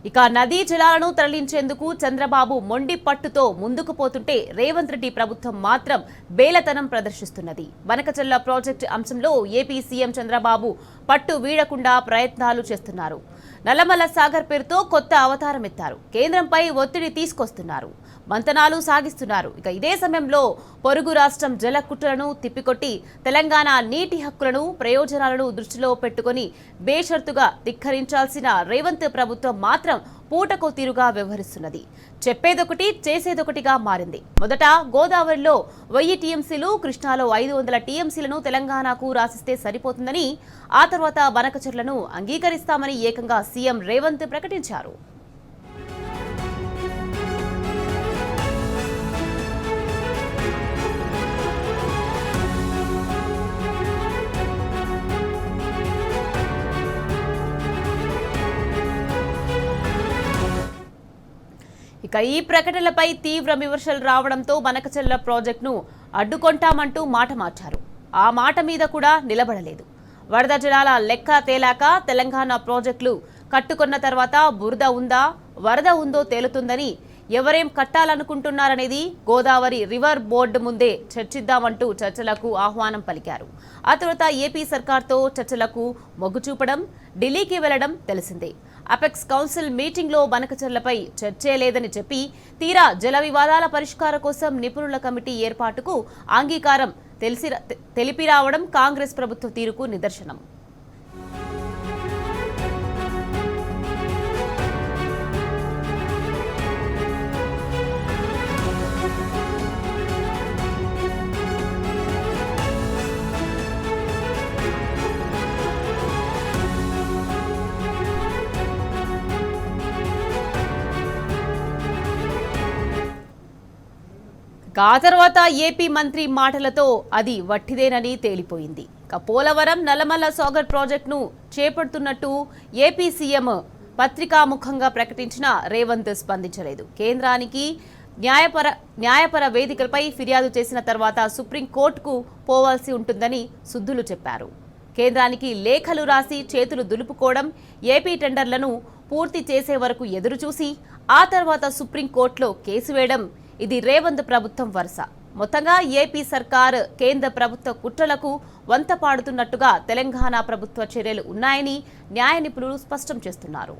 ఇక నదీ జలాలను తరలించేందుకు చంద్రబాబు మొండి పట్టుతో ముందుకు పోతుంటే రేవంత్ రెడ్డి ప్రభుత్వం మాత్రం బేలతనం ప్రదర్శిస్తున్నది. బనకచెర్ల ప్రాజెక్టు అంశంలో ఏపీ సీఎం చంద్రబాబు పట్టు వీడకుండా ప్రయత్నాలు చేస్తున్నారు. నల్లమల సాగర్ పేరుతో కొత్త అవతారం ఎత్తారు. కేంద్రంపై ఒత్తిడి తీసుకొస్తున్నారు. మంతనాలు సాగిస్తున్నారు. ఇక ఇదే సమయంలో పొరుగు రాష్ట్రం జలకుట్రలను తిప్పికొట్టి తెలంగాణ నీటి హక్కులను ప్రయోజనాలను దృష్టిలో పెట్టుకుని బేషరతుగా ధిక్కరించాల్సిన రేవంత్ ప్రభుత్వం మాత్రం పూటకో తీరుగా వ్యవహరిస్తున్నది. చెప్పేదొకటి చేసేదొకటిగా మారింది. మొదట గోదావరిలో 1000 టీఎంసీలు, కృష్ణాలో 500 టీఎంసీలను తెలంగాణకు రాసిస్తే సరిపోతుందని, ఆ తర్వాత బనకచెర్లను అంగీకరిస్తామని ఏకంగా సీఎం రేవంత్ ప్రకటించారు. ఇక ఈ ప్రకటనలపై తీవ్ర విమర్శలు రావడంతో బనకచెర్ల ప్రాజెక్టును అడ్డుకొంటామంటూ మాట మార్చారు. ఆ మాట మీద కూడా నిలబడలేదు. వరద జలాల లెక్క తేలాక తెలంగాణ ప్రాజెక్టులు కట్టుకున్న తర్వాత బురద ఉందా, వరద ఉందో తేలుతుందని, ఎవరేం కట్టాలనుకుంటున్నారనేది గోదావరి రివర్ బోర్డు ముందే చర్చిద్దామంటూ చర్చలకు ఆహ్వానం పలికారు. ఆ తర్వాత ఏపీ సర్కార్తో చర్చలకు మొగ్గు చూపడం, ఢిల్లీకి వెళ్లడం తెలిసిందే. అపెక్స్ కౌన్సిల్ మీటింగ్లో బనకచెర్లపై చర్చే లేదని చెప్పి తీరా జల వివాదాల పరిష్కారం కోసం నిపుణుల కమిటీ ఏర్పాటుకు అంగీకారం తెలిపి రావడం కాంగ్రెస్ ప్రభుత్వ తీరుకు నిదర్శనం. ఆ తర్వాత ఏపీ మంత్రి మాటలతో అది వట్టిదేనని తేలిపోయింది. పోలవరం నల్లమల సాగర్ ప్రాజెక్టును చేపడుతున్నట్టు ఏపీ సీఎం పత్రికాముఖంగా ప్రకటించిన రేవంత్ స్పందించలేదు. కేంద్రానికి న్యాయపర వేదికలపై ఫిర్యాదు చేసిన తర్వాత సుప్రీంకోర్టుకు పోవాల్సి ఉంటుందని సుద్దులు చెప్పారు. కేంద్రానికి లేఖలు రాసి చేతులు దులుపుకోవడం, ఏపీ టెండర్లను పూర్తి చేసే వరకు ఎదురుచూసి ఆ తర్వాత సుప్రీంకోర్టులో కేసు వేయడం, ఇది రేవంత్ ప్రభుత్వం వరుస. మొత్తంగా ఏపీ సర్కార్ కేంద్ర ప్రభుత్వ కుట్రలకు వంత పాడుతున్నట్టుగా తెలంగాణ ప్రభుత్వ చర్యలు ఉన్నాయని న్యాయ నిపుణులు స్పష్టం చేస్తున్నారు.